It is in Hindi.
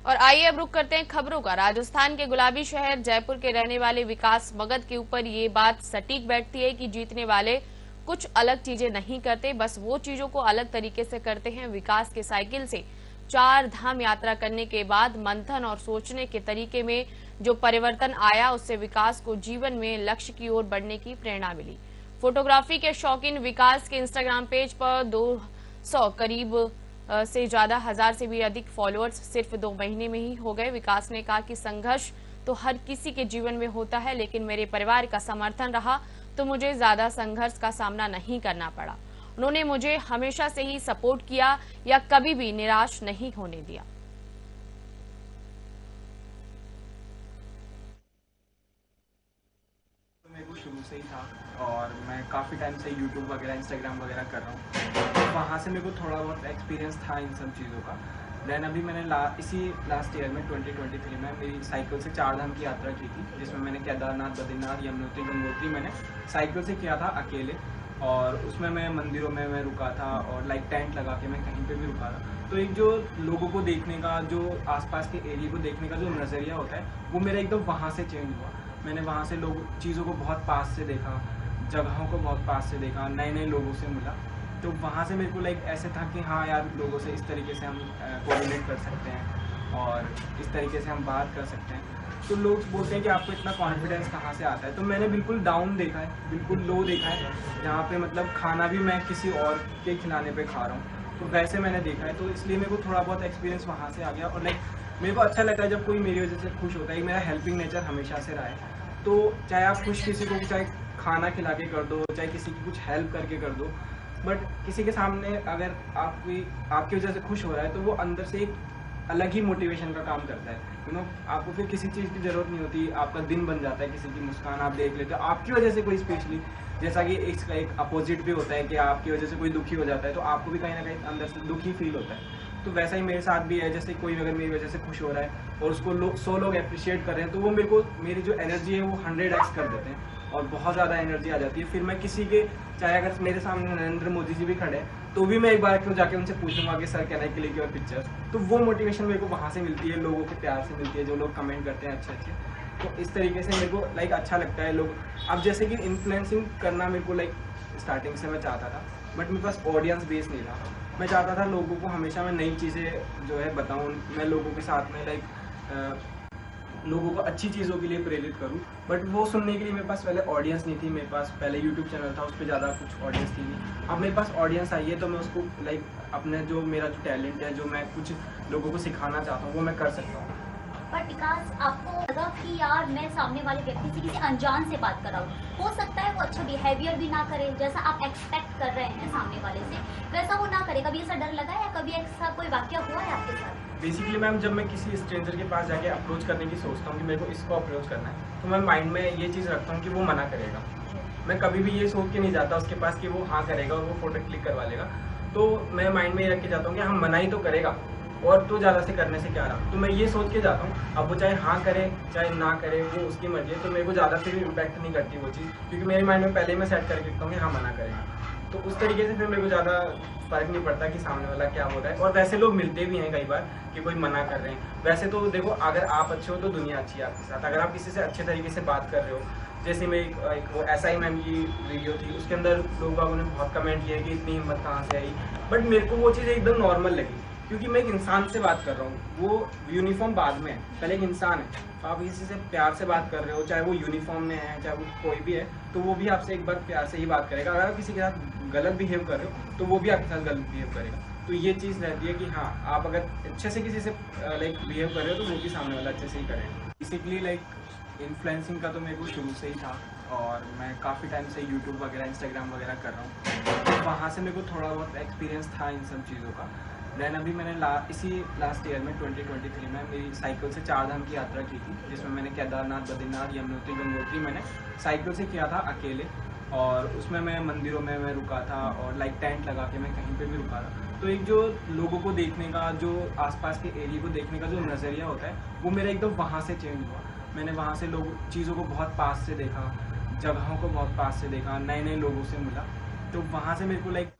और आइए अब रुक करते हैं खबरों का। राजस्थान के गुलाबी शहर जयपुर के रहने वाले विकास मगध के ऊपर ये बात सटीक बैठती है कि जीतने वाले कुछ अलग चीजें नहीं करते, बस वो चीजों को अलग तरीके से करते हैं। विकास के साइकिल से 4 धाम यात्रा करने के बाद मंथन और सोचने के तरीके में जो परिवर्तन आया, उससे विकास को जीवन में लक्ष्य की ओर बढ़ने की प्रेरणा मिली। फोटोग्राफी के शौकीन विकास के इंस्टाग्राम पेज पर 200 करीब से ज्यादा हजार से भी अधिक फॉलोअर्स सिर्फ 2 महीने में ही हो गए। विकास ने कहा कि संघर्ष तो हर किसी के जीवन में होता है, लेकिन मेरे परिवार का समर्थन रहा तो मुझे ज्यादा संघर्ष का सामना नहीं करना पड़ा। उन्होंने मुझे हमेशा से ही सपोर्ट किया या कभी भी निराश नहीं होने दिया। मेरे को शुरू से ही था और मैं काफ़ी टाइम से यूट्यूब वगैरह इंस्टाग्राम वगैरह कर रहा हूँ, तो वहाँ से मेरे को थोड़ा बहुत एक्सपीरियंस था इन सब चीज़ों का। देन अभी मैंने लास्ट ईयर में 2023 में मेरी साइकिल से 4 धाम की यात्रा की थी, जिसमें मैंने केदारनाथ, बद्रीनाथ, यमुनोत्री, गंगोत्री मैंने साइकिल से किया था अकेले। और उसमें मैं मंदिरों में मैं रुका था और लाइक टेंट लगा के मैं कहीं पे भी रुका था। तो एक जो लोगों को देखने का, जो आसपास के एरिया को देखने का जो नज़रिया होता है, वो मेरा एकदम वहाँ से चेंज हुआ। मैंने वहाँ से चीज़ों को बहुत पास से देखा, जगहों को बहुत पास से देखा, नए नए लोगों से मिला। तो वहाँ से मेरे को लाइक ऐसे था कि हाँ यार, लोगों से इस तरीके से हम कोऑर्डिनेट कर सकते हैं और इस तरीके से हम बात कर सकते हैं। तो लोग बोलते हैं कि आपको इतना कॉन्फिडेंस कहाँ से आता है। तो मैंने बिल्कुल डाउन देखा है, बिल्कुल लो देखा है, जहाँ पे मतलब खाना भी मैं किसी और के खिलाने पे खा रहा हूँ, तो वैसे मैंने देखा है। तो इसलिए मेरे को थोड़ा बहुत एक्सपीरियंस वहाँ से आ गया। और लाइक मेरे को अच्छा लगता है जब कोई मेरी वजह से खुश होता है। मेरा हेल्पिंग नेचर हमेशा से रहा है। तो चाहे आप खुश किसी को चाहे खाना खिला के कर दो, चाहे किसी की कुछ हेल्प करके कर दो, बट किसी के सामने अगर आपकी वजह से खुश हो रहा है, तो वो अंदर से एक अलग ही मोटिवेशन का काम करता है। आपको फिर किसी चीज़ की ज़रूरत नहीं होती, आपका दिन बन जाता है। किसी की मुस्कान आप देख लेते हो आपकी वजह से, कोई स्पेशली, जैसा कि इसका एक अपोजिट भी होता है कि आपकी वजह से कोई दुखी हो जाता है, तो आपको भी कहीं ना कहीं अंदर से दुखी फील होता है। तो वैसा ही मेरे साथ भी है। जैसे कोई अगर मेरी वजह से खुश हो रहा है और उसको 100 लोग अप्रिशिएट कर रहे हैं, तो वो मेरी जो एनर्जी है वो 100x कर देते हैं और बहुत ज़्यादा एनर्जी आ जाती है। फिर मैं किसी के, चाहे अगर मेरे सामने नरेंद्र मोदी जी भी खड़े हैं, तो भी मैं एक बार क्यों जाके उनसे पूछूंगा कि sir can I click your picture. तो वो मोटिवेशन मेरे को वहाँ से मिलती है, लोगों के प्यार से मिलती है, जो लोग कमेंट करते हैं अच्छे अच्छे। तो इस तरीके से मेरे को लाइक अच्छा लगता है। लोग अब जैसे कि इन्फ्लुएंसिंग करना मेरे को लाइक स्टार्टिंग से मैं चाहता था, बट मेरे पास ऑडियंस बेस नहीं था। मैं चाहता था लोगों को हमेशा मैं नई चीज़ें जो है बताऊँ, मैं लोगों के साथ में लाइक लोगों को अच्छी चीज़ों के लिए प्रेरित करूं। बट वो सुनने के लिए मेरे पास पहले ऑडियंस नहीं थी। मेरे पास पहले यूट्यूब चैनल था, उस पर ज़्यादा कुछ ऑडियंस थी नहीं। अब मेरे पास ऑडियंस आई है, तो मैं उसको लाइक अपने जो मेरा जो टैलेंट है, जो मैं कुछ लोगों को सिखाना चाहता हूँ, वो मैं कर सकता हूँ। पर विकास, आपको लगा कि यार मैं सामने वाले व्यक्ति से, किसी अनजान से बात कर रहा हूँ, हो सकता है वो अच्छा बिहेवियर भी ना करे जैसा आप एक्सपेक्ट कर रहे हैं सामने वाले से, वैसा वो ना करे। कभी ऐसा डर लगा या कभी ऐसा कोई वाकया हुआ है आपके साथ? बेसिकली मैम, जब मैं किसी स्ट्रेंजर के पास जाके अप्रोच करने की सोचता हूँ कि मेरे को इसको अप्रोच करना है, तो मैं माइंड में ये चीज़ रखता हूँ कि वो मना करेगा। मैं कभी भी ये सोच के नहीं जाता उसके पास कि वो हाँ करेगा और वो फोटो क्लिक करवा लेगा। तो मैं माइंड में ये रख के जाता हूँ कि हम मना ही तो करेगा, और तो ज़्यादा से करने से क्या रहा। तो मैं ये सोच के जाता हूँ। अब वो चाहे हाँ करे चाहे ना करे, वो उसकी मर्जी है। तो मेरे को ज़्यादा फिर इम्पैक्ट नहीं करती वो चीज़, क्योंकि मेरे माइंड में पहले ही मैं सेट करके रखता हूँ कि हाँ मना करेगा। तो उस तरीके से फिर मेरे को ज़्यादा फ़र्क नहीं पड़ता कि सामने वाला क्या बोल रहा है। और वैसे लोग मिलते भी हैं कई बार कि कोई मना कर रहे हैं। वैसे तो देखो, अगर आप अच्छे हो तो दुनिया अच्छी है आपके साथ। अगर आप किसी से अच्छे तरीके से बात कर रहे हो, जैसे मैं एक वो SI मैम की वीडियो थी, उसके अंदर लोगों ने बहुत कमेंट किया कि इतनी हिम्मत कहाँ से आई। बट मेरे को वो चीज़ एकदम नॉर्मल लगी, क्योंकि मैं एक इंसान से बात कर रहा हूँ। वो यूनिफॉर्म बाद में है, पहले एक इंसान है। तो आप किसी से प्यार से बात कर रहे हो, चाहे वो यूनिफॉर्म में है चाहे वो कोई भी है, तो वो भी आपसे एक बार प्यार से ही बात करेगा। अगर आप किसी के साथ गलत बिहेव कर रहे हो, तो वो भी आपके साथ गलत बिहेव करेगा। तो ये चीज़ रहती है कि हाँ, आप अगर अच्छे से किसी से लाइक बिहेव कर रहे हो, तो वो भी सामने वाला अच्छे से ही करेगा। बेसिकली लाइक इन्फ्लुएंसिंग का तो मेरे को शुरू से ही था और मैं काफ़ी टाइम से यूट्यूब वगैरह इंस्टाग्राम वगैरह कर रहा हूँ, तो वहाँ से मेरे को थोड़ा बहुत एक्सपीरियंस था इन सब चीज़ों का। देन अभी मैंने लास्ट ईयर में 2023 में मेरी साइकिल से 4 धाम की यात्रा की थी, जिसमें मैंने केदारनाथ, बद्रीनाथ, यमुनोत्री, गंगोत्री मैंने साइकिल से किया था अकेले। और उसमें मैं मंदिरों में मैं रुका था और लाइक टेंट लगा के मैं कहीं पे भी रुका था। तो एक जो लोगों को देखने का, जो आसपास के एरिया को देखने का जो नज़रिया होता है, वो मेरा एकदम वहाँ से चेंज हुआ। मैंने वहाँ से चीज़ों को बहुत पास से देखा, जगहों को बहुत पास से देखा, नए नए लोगों से मिला। तो वहाँ से मेरे को लाइक